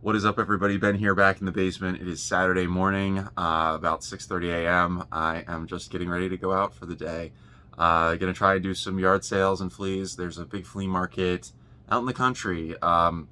What is up, everybody? Ben here, back in the basement. It is Saturday morning, about 6:30 a.m. I am just getting ready to go out for the day. Gonna try and do some yard sales and fleas. There's a big flea market out in the country. I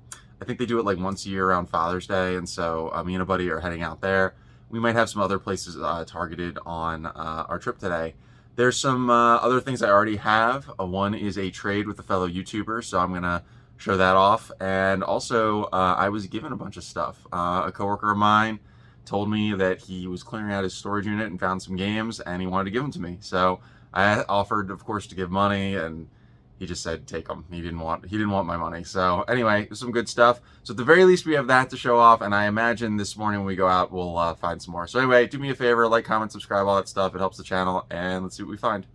think they do it like once a year around Father's Day, and so me and a buddy are heading out there. We might have some other places targeted on our trip today. There's some other things I already have. One is a trade with a fellow YouTuber, so I'm gonna show that off. And also, I was given a bunch of stuff. A coworker of mine told me that he was clearing out his storage unit and found some games, and he wanted to give them to me. So I offered, of course, to give money, and he just said take them. He didn't want my money. So anyway, some good stuff. So at the very least, we have that to show off, and I imagine this morning when we go out, we'll find some more. So anyway, do me a favor, like, comment, subscribe, all that stuff. It helps the channel, and let's see what we find.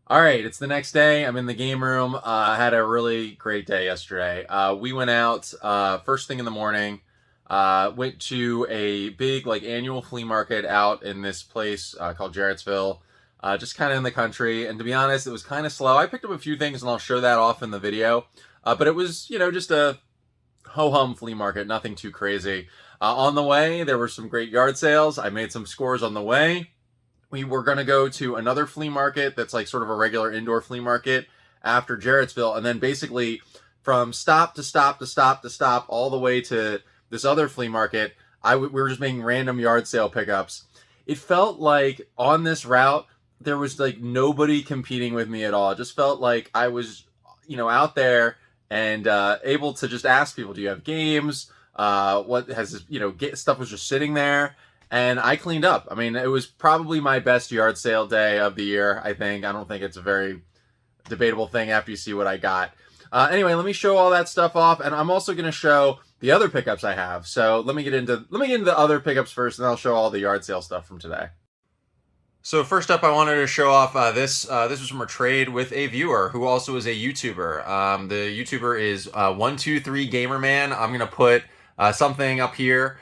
All right, it's the next day. I'm in the game room. I had a really great day yesterday. We went out first thing in the morning. Went to a big annual flea market out in this place called Jarrettsville, just kind of in the country. And to be honest, it was kind of slow. I picked up a few things, and I'll show that off in the video. But it was, just a ho-hum flea market, nothing too crazy. On the way, there were some great yard sales. I made some scores on the way. We were going to go to another flea market that's like sort of a regular indoor flea market after Jarrettsville. And then basically from stop to stop to stop to stop all the way to this other flea market, we were just making random yard sale pickups. It felt like on this route, there was like nobody competing with me at all. It just felt like I was, out there and able to just ask people, do you have games? What has this, stuff was just sitting there. And I cleaned up. I mean, it was probably my best yard sale day of the year, I think. I don't think it's a very debatable thing after you see what I got. Anyway, let me show all that stuff off, and I'm also going to show the other pickups I have. So let me get into the other pickups first, and I'll show all the yard sale stuff from today. So first up, I wanted to show off this. This was from a trade with a viewer who also is a YouTuber. The YouTuber is 123 Gamerman. I'm going to put something up here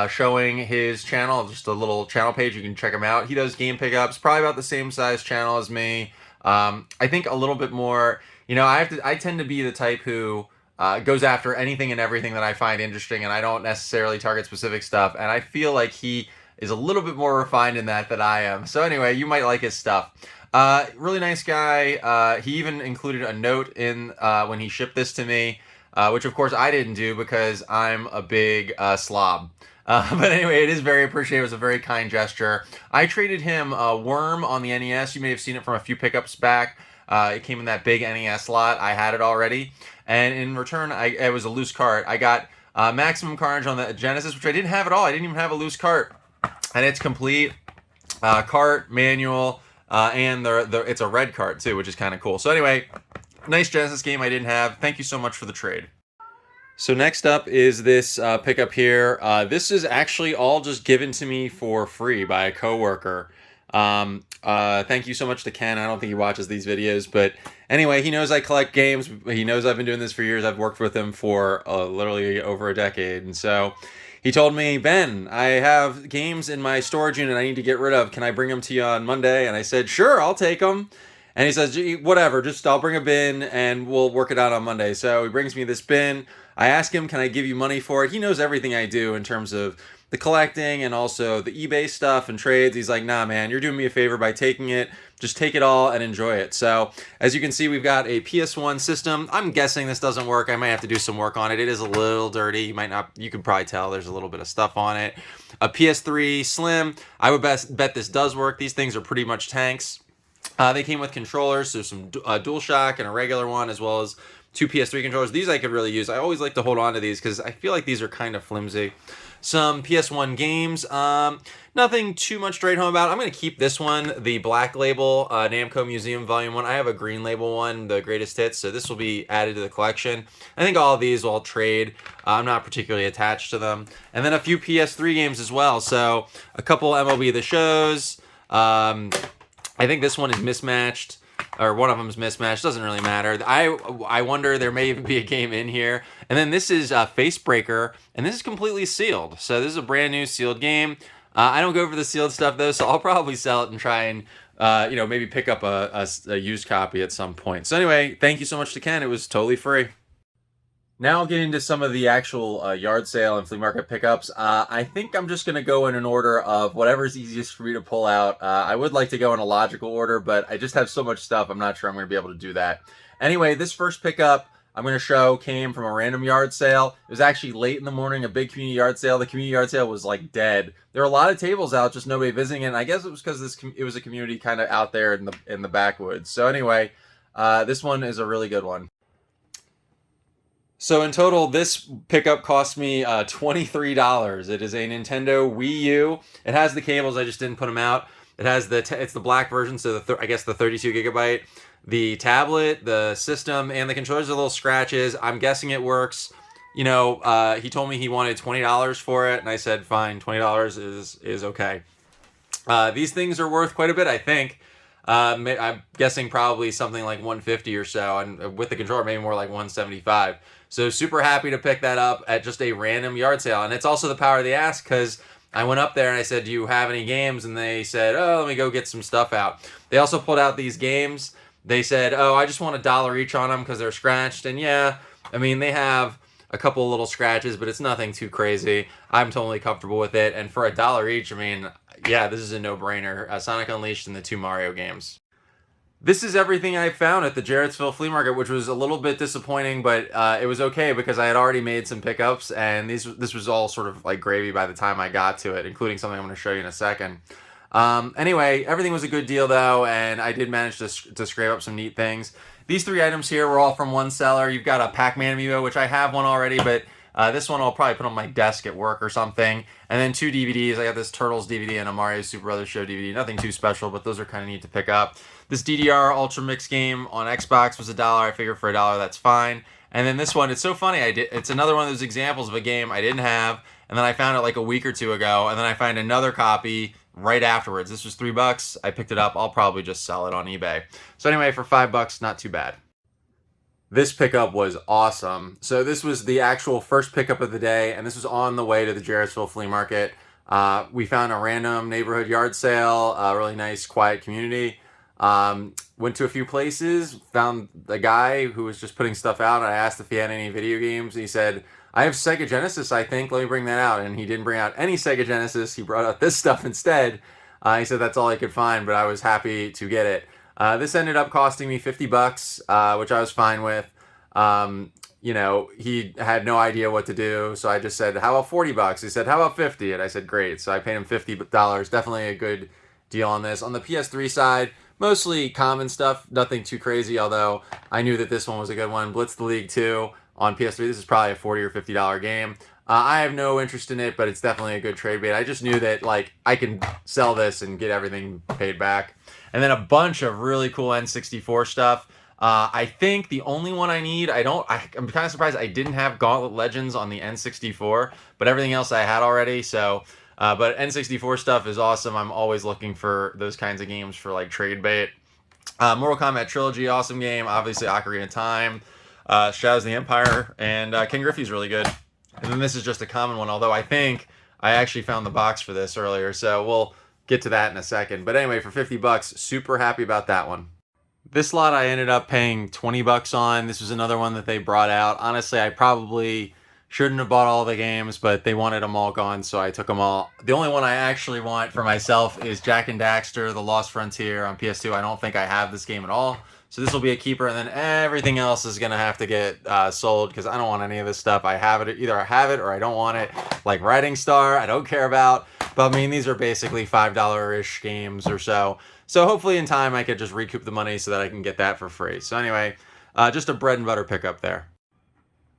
showing his channel, just a little channel page. You can check him out. He does game pickups, probably about the same size channel as me. I think a little bit more, I tend to be the type who goes after anything and everything that I find interesting, and I don't necessarily target specific stuff. And I feel like he is a little bit more refined in that than I am. So anyway, you might like his stuff. Really nice guy. He even included a note in when he shipped this to me, which of course I didn't do because I'm a big slob. But anyway, it is very appreciated. It was a very kind gesture. I traded him a Worm on the NES. You may have seen it from a few pickups back. It came in that big NES slot. I had it already. And in return, it was a loose cart. I got Maximum Carnage on the Genesis, which I didn't have at all. I didn't even have a loose cart. And it's complete. Cart, manual, and it's a red cart too, which is kind of cool. So anyway, nice Genesis game I didn't have. Thank you so much for the trade. So next up is this pickup here. This is actually all just given to me for free by a coworker. Thank you so much to Ken. I don't think he watches these videos, but anyway, he knows I collect games. He knows I've been doing this for years. I've worked with him for literally over a decade. And so he told me, Ben, I have games in my storage unit I need to get rid of. Can I bring them to you on Monday? And I said, sure, I'll take them. And he says, whatever, I'll bring a bin and we'll work it out on Monday. So he brings me this bin. I ask him, can I give you money for it? He knows everything I do in terms of the collecting and also the eBay stuff and trades. He's like, nah, man, you're doing me a favor by taking it. Just take it all and enjoy it. So as you can see, we've got a PS1 system. I'm guessing this doesn't work. I might have to do some work on it. It is a little dirty. You can probably tell there's a little bit of stuff on it. A PS3 Slim. I would bet this does work. These things are pretty much tanks. They came with controllers, so some DualShock and a regular one, as well as two PS3 controllers. These I could really use. I always like to hold on to these because I feel like these are kind of flimsy. Some PS1 games. Nothing too much to write home about. I'm going to keep this one, the Black Label Namco Museum Volume 1. I have a Green Label one, the Greatest Hits, so this will be added to the collection. I think all of these will trade. I'm not particularly attached to them. And then a few PS3 games as well. So a couple MLB The Shows. I think this one is mismatched, or one of them is mismatched. Doesn't really matter. I wonder, there may even be a game in here. And then this is Facebreaker, and this is completely sealed. So this is a brand new sealed game. I don't go for the sealed stuff though, so I'll probably sell it and try and maybe pick up a used copy at some point. So anyway, thank you so much to Ken. It was totally free. Now I'll get into some of the actual yard sale and flea market pickups. I think I'm just going to go in an order of whatever's easiest for me to pull out. I would like to go in a logical order, but I just have so much stuff, I'm not sure I'm going to be able to do that. Anyway, this first pickup I'm going to show came from a random yard sale. It was actually late in the morning, a big community yard sale. The community yard sale was like dead. There were a lot of tables out, just nobody visiting it. And I guess it was because it was a community kind of out there in the backwoods. So anyway, this one is a really good one. So in total, this pickup cost me $23. It is a Nintendo Wii U. It has the cables. I just didn't put them out. It has it's the black version, so I guess the 32 gigabyte. The tablet, the system, and the controllers are little scratches. I'm guessing it works. You know, he told me he wanted $20 for it, and I said, fine, $20 is okay. These things are worth quite a bit, I think. I'm guessing probably something like 150 or so, and with the controller, maybe more like 175. So super happy to pick that up at just a random yard sale. And it's also the power of the ask, because I went up there and I said, do you have any games? And they said, oh, let me go get some stuff out. They also pulled out these games. They said, oh, I just want $1 each on them because they're scratched. And yeah, I mean, they have a couple of little scratches, but it's nothing too crazy. I'm totally comfortable with it. And for $1 each, I mean, yeah, this is a no-brainer. Sonic Unleashed and the 2 Mario games. This is everything I found at the Jarrettsville flea market, which was a little bit disappointing, but it was okay because I had already made some pickups, and this was all sort of like gravy by the time I got to it, including something I'm going to show you in a second. Anyway, everything was a good deal though, and I did manage to scrape up some neat things. These 3 items here were all from one seller. You've got a Pac-Man amiibo, which I have one already, but this one I'll probably put on my desk at work or something. And then 2 DVDs. I got this Turtles DVD and a Mario Super Brothers Show DVD. Nothing too special, but those are kind of neat to pick up. This DDR Ultra Mix game on Xbox was $1. I figured for $1 that's fine. And then this one, it's so funny. It's another one of those examples of a game I didn't have, and then I found it like a week or 2 ago, and then I find another copy right afterwards. This was $3. I picked it up. I'll probably just sell it on eBay. So anyway, for $5, not too bad. This pickup was awesome. So this was the actual first pickup of the day, and this was on the way to the Jarrettsville flea market. We found a random neighborhood yard sale, a really nice, quiet community. Went to a few places, found the guy who was just putting stuff out. I asked if he had any video games. He said, I have Sega Genesis, I think. Let me bring that out. And he didn't bring out any Sega Genesis. He brought out this stuff instead. He said that's all I could find, but I was happy to get it. This ended up costing me $50, which I was fine with. You know, he had no idea what to do, so I just said, how about $40? He said, how about 50? And I said, great. So I paid him $50. Definitely a good deal on this. On the PS3 side, mostly common stuff, nothing too crazy, although I knew that this one was a good one. Blitz the League 2 on PS3. This is probably a $40 or $50 game. I have no interest in it, but it's definitely a good trade bait. I just knew that like I can sell this and get everything paid back. And then a bunch of really cool N64 stuff. I think the only one I need, I'm kind of surprised I didn't have Gauntlet Legends on the N64, but everything else I had already. So, but N64 stuff is awesome. I'm always looking for those kinds of games for like trade bait. Mortal Kombat Trilogy, awesome game. Obviously, Ocarina of Time, Shadows of the Empire, and King Griffey's really good. And then this is just a common one, although I think I actually found the box for this earlier, so we'll get to that in a second. But anyway, for $50, super happy about that one. This lot I ended up paying $20 on. This was another one that they brought out. Honestly, I probably shouldn't have bought all the games, but they wanted them all gone, so I took them all. The only one I actually want for myself is Jak and Daxter, The Lost Frontier on PS2. I don't think I have this game at all, so this will be a keeper, and then everything else is going to have to get sold because I don't want any of this stuff. I have it, either I have it or I don't want it. Like Riding Star, I don't care about, but I mean, these are basically $5-ish games or so. So hopefully in time I could just recoup the money so that I can get that for free. So anyway, just a bread and butter pickup there.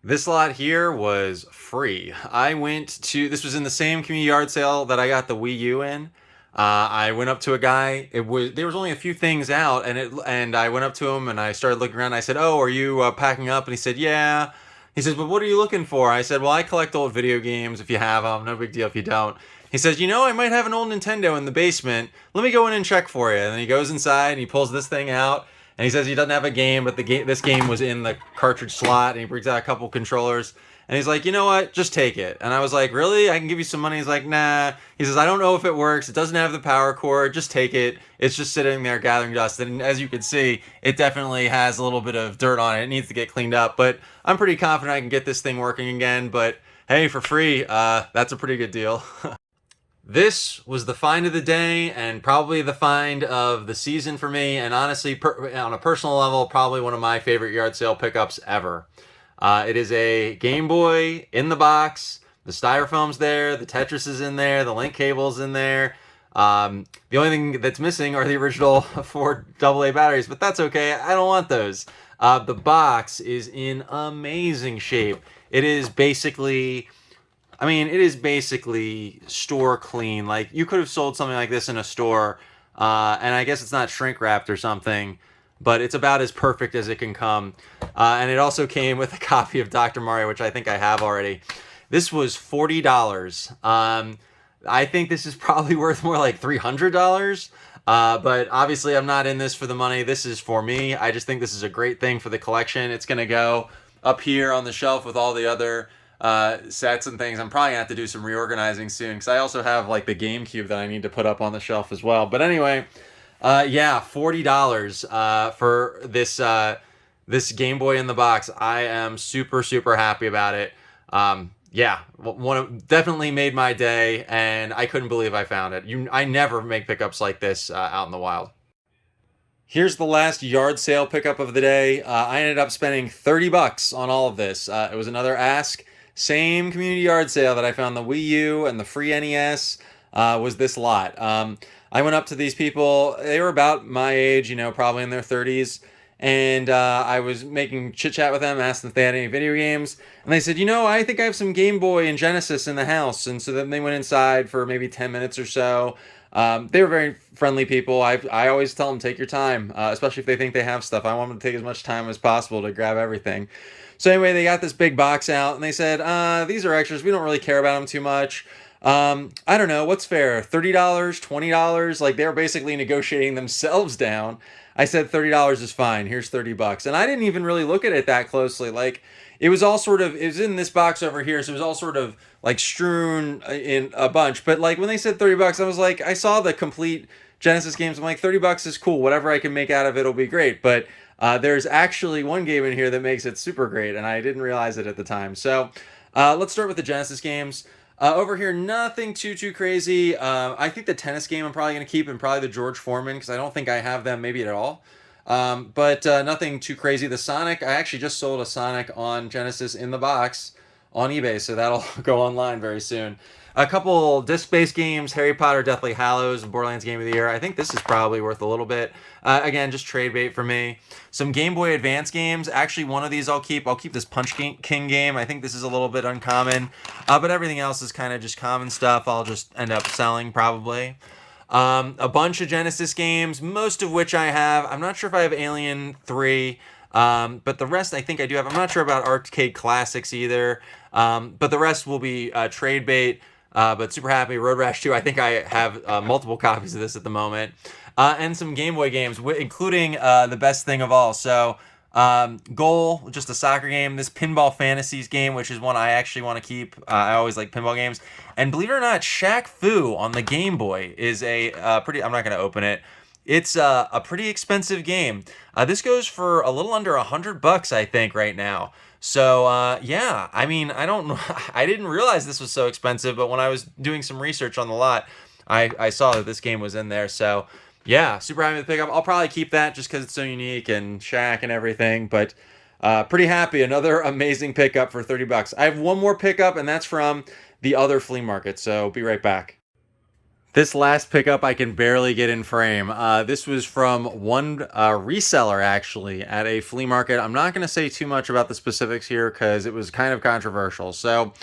This lot here was free. This was in the same community yard sale that I got the Wii U in. I went up to a guy. There was only a few things out, and I went up to him and I started looking around. I said, "Oh, are you packing up?" And he said, "Yeah." He says, "But what are you looking for?" I said, "Well, I collect old video games. If you have them, no big deal if you don't." He says, "You know, I might have an old Nintendo in the basement. Let me go in and check for you." And then he goes inside and he pulls this thing out. And he says he doesn't have a game, but this game was in the cartridge slot. And he brings out a couple controllers. And he's like, you know what? Just take it. And I was like, really? I can give you some money. He's like, nah. He says, I don't know if it works. It doesn't have the power cord. Just take it. It's just sitting there gathering dust. And as you can see, it definitely has a little bit of dirt on it. It needs to get cleaned up. But I'm pretty confident I can get this thing working again. But hey, for free, that's a pretty good deal. This was the find of the day and probably the find of the season for me. And honestly, on a personal level, probably one of my favorite yard sale pickups ever. It is a Game Boy in the box. The styrofoam's there. The Tetris is in there. The link cable's in there. The only thing that's missing are the original 4 AA batteries, but that's okay. I don't want those. The box is in amazing shape. It is basically store clean. Like, you could have sold something like this in a store, and I guess it's not shrink wrapped or something, but it's about as perfect as it can come. And it also came with a copy of Dr. Mario, which I think I have already. This was $40. I think this is probably worth more like $300. But obviously I'm not in this for the money. This is for me. I just think this is a great thing for the collection. It's going to go up here on the shelf with all the other sets and things. I'm probably gonna have to do some reorganizing soon because I also have like the GameCube that I need to put up on the shelf as well. But anyway, yeah, $40 for this Game Boy in the box. I am super happy about it. Yeah, definitely made my day, and I couldn't believe I found it. I never make pickups like this out in the wild. Here's the last yard sale pickup of the day. I ended up spending $30 on all of this. It was another Ask. Same community yard sale that I found the Wii U and the free NES was this lot. I went up to these people. They were about my age, probably in their 30s. And I was making chit chat with them, asked them if they had any video games. And they said, I think I have some Game Boy and Genesis in the house. And so then they went inside for maybe 10 minutes or so. They were very friendly people. I always tell them, take your time, especially if they think they have stuff. I want them to take as much time as possible to grab everything. So anyway, they got this big box out and they said, these are extras. We don't really care about them too much. I don't know. What's fair? $30, $20? Like, they were basically negotiating themselves down. I said $30 is fine. Here's $30. And I didn't even really look at it that closely. Like, it was in this box over here. So it was all sort of like strewn in a bunch. But like when they said $30, I was like, I saw the complete Genesis games. I'm like, $30 is cool. Whatever I can make out of it will be great. But there's actually one game in here that makes it super great, and I didn't realize it at the time. So let's start with the Genesis games. Over here, nothing too crazy. I think the tennis game I'm probably going to keep, and probably the George Foreman, because I don't think I have them maybe at all. But nothing too crazy. The Sonic, I actually just sold a Sonic on Genesis in the box on eBay, so that'll go online very soon. A couple disc-based games, Harry Potter Deathly Hallows, Borderlands Game of the Year. I think this is probably worth a little bit. Again, just trade bait for me. Some Game Boy Advance games. Actually, one of these I'll keep. I'll keep this Punch King game. I think this is a little bit uncommon. But everything else is kind of just common stuff. I'll just end up selling probably. A bunch of Genesis games, most of which I have. I'm not sure if I have Alien 3. But the rest I think I do have. I'm not sure about Arcade Classics either. But the rest will be trade bait. But super happy. Road Rash 2, I think I have multiple copies of this at the moment. And some Game Boy games, including the best thing of all. So, Goal, just a soccer game. This Pinball Fantasies game, which is one I actually want to keep. I always like pinball games. And believe it or not, Shaq Fu on the Game Boy is a pretty... I'm not going to open it. It's a pretty expensive game. This goes for a little under $100, I think, right now. So, yeah, I mean, I didn't realize this was so expensive, but when I was doing some research on the lot, I saw that this game was in there. So, yeah, super happy with the pickup. I'll probably keep that just because it's so unique and Shaq and everything, but pretty happy. Another amazing pickup for $30. I have one more pickup, and that's from the other flea market, so be right back. This last pickup I can barely get in frame. This was from one reseller, actually, at a flea market. I'm not going to say too much about the specifics here because it was kind of controversial. So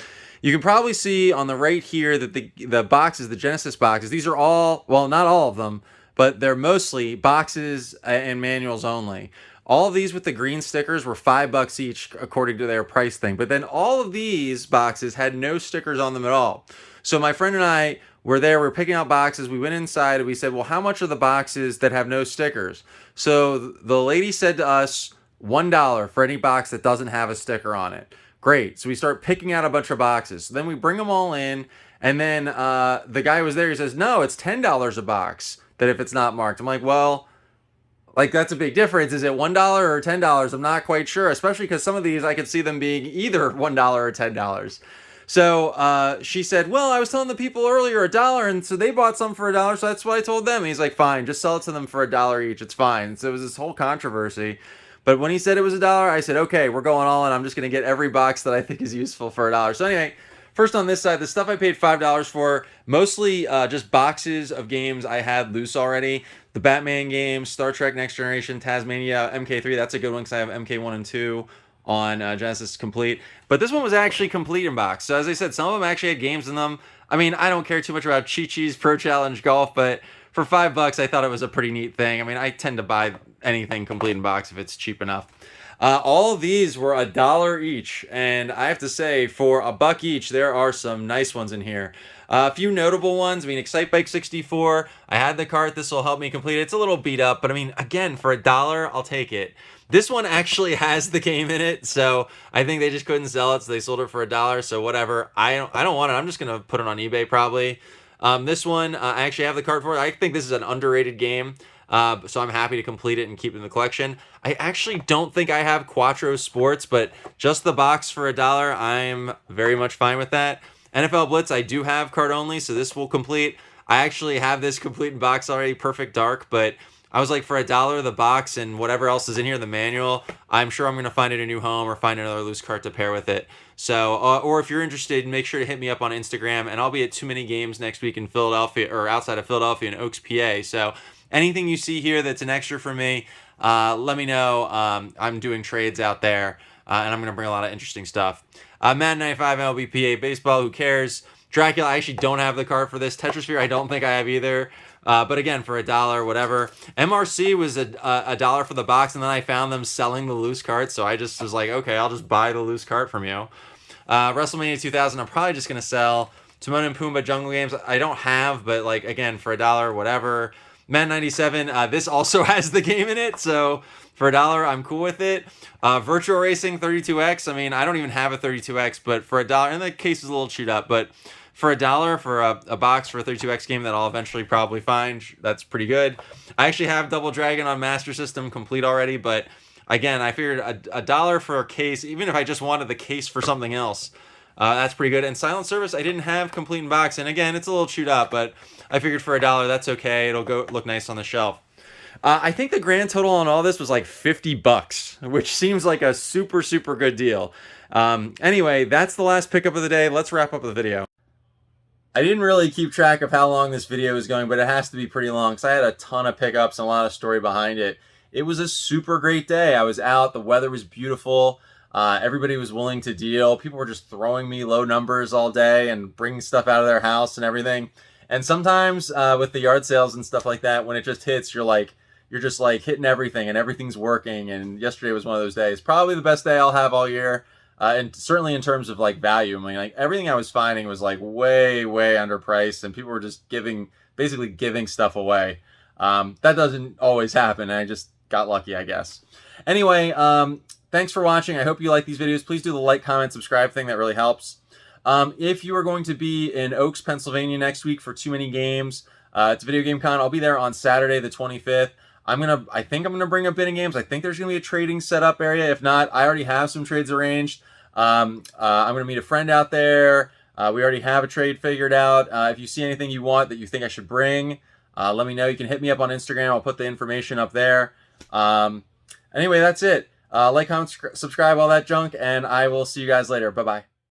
you can probably see on the right here that the boxes, the Genesis boxes, these are all, well, not all of them, but they're mostly boxes and manuals only. All of these with the green stickers were $5 each according to their price thing. But then all of these boxes had no stickers on them at all. So my friend and I we're picking out boxes. We went inside and we said, well, how much are the boxes that have no stickers? So the lady said to us, $1 for any box that doesn't have a sticker on it. Great. So we start picking out a bunch of boxes. So then we bring them all in, and then the guy who was there, he says, no, it's $10 a box, that if it's not marked. I'm like, well, like, that's a big difference. Is it $1 or $10? I'm not quite sure, especially because some of these I could see them being either $1 or $10. So she said, well, I was telling the people earlier $1, and so they bought some for $1, so that's what I told them. And he's like, fine, just sell it to them for $1 each. It's fine. So it was this whole controversy. But when he said it was $1, I said, okay, we're going all in. I'm just going to get every box that I think is useful for $1. So anyway, first on this side, the stuff I paid $5 for, mostly just boxes of games I had loose already. The Batman games, Star Trek Next Generation, Tasmania, MK3, that's a good one because I have MK1 and 2 on Genesis complete. But this one was actually complete in box. So as I said, some of them actually had games in them. I mean, I don't care too much about Chi-Chi's Pro Challenge Golf, but for $5, I thought it was a pretty neat thing. I mean, I tend to buy anything complete in box if it's cheap enough. All of these were $1 each, and I have to say, for $1 each, there are some nice ones in here. A few notable ones. I mean, Excite Bike 64. I had the cart. This will help me complete it. It's a little beat up, but I mean, again, for $1, I'll take it. This one actually has the game in it, so I think they just couldn't sell it, so they sold it for $1. So whatever. I don't want it. I'm just gonna put it on eBay probably. This one, I actually have the cart for it. I think this is an underrated game. So I'm happy to complete it and keep it in the collection. I actually don't think I have Quattro Sports, but just the box for $1, I'm very much fine with that. NFL Blitz, I do have card only, so this will complete. I actually have this complete in box already, Perfect Dark, but I was like, for $1, the box and whatever else is in here, the manual, I'm sure I'm going to find it a new home or find another loose cart to pair with it. So, or if you're interested, make sure to hit me up on Instagram, and I'll be at Too Many Games next week in Philadelphia, or outside of Philadelphia in Oaks, PA. So anything you see here that's an extra for me, let me know. I'm doing trades out there, and I'm going to bring a lot of interesting stuff. Madden 95 LBPA Baseball, who cares? Dracula, I actually don't have the card for this. Tetrasphere, I don't think I have either. But again, for $1, whatever. MRC was $1 for the box, and then I found them selling the loose carts, so I just was like, okay, I'll just buy the loose cart from you. WrestleMania 2000, I'm probably just going to sell. Timon and Pumbaa Jungle Games, I don't have, but like, again, for $1, whatever. Madden 97, this also has the game in it, so for $1, I'm cool with it. Virtual Racing 32X, I mean, I don't even have a 32X, but for $1, and the case is a little chewed up, but for $1 for a box for a 32X game that I'll eventually probably find, that's pretty good. I actually have Double Dragon on Master System complete already, but again, I figured $1 for a case, even if I just wanted the case for something else, that's pretty good. And Silent Service, I didn't have complete in box, and again, it's a little chewed up, but I figured for $1, that's okay. It'll go look nice on the shelf. I think the grand total on all this was like $50, which seems like a super, super good deal. Anyway, that's the last pickup of the day. Let's wrap up the video. I didn't really keep track of how long this video is going, but it has to be pretty long because I had a ton of pickups and a lot of story behind it. It was a super great day. I was out. The weather was beautiful. Everybody was willing to deal. People were just throwing me low numbers all day and bringing stuff out of their house and everything. And sometimes with the yard sales and stuff like that, when it just hits, you're just like hitting everything and everything's working. And yesterday was one of those days. Probably the best day I'll have all year. And certainly in terms of like value, I mean, like everything I was finding was like way, way underpriced, and people were just basically giving stuff away. That doesn't always happen. And I just got lucky, I guess. Anyway, thanks for watching. I hope you like these videos. Please do the like, comment, subscribe thing. That really helps. If you are going to be in Oaks, Pennsylvania next week for Too Many Games, it's a video game con. I'll be there on Saturday the 25th. I think I'm gonna bring up bidding games. I think there's gonna be a trading setup area. If not, I already have some trades arranged. I'm gonna meet a friend out there. We already have a trade figured out. If you see anything you want that you think I should bring, let me know. You can hit me up on Instagram. I'll put the information up there. Anyway, that's it. Like, comment, subscribe, all that junk, and I will see you guys later. Bye-bye.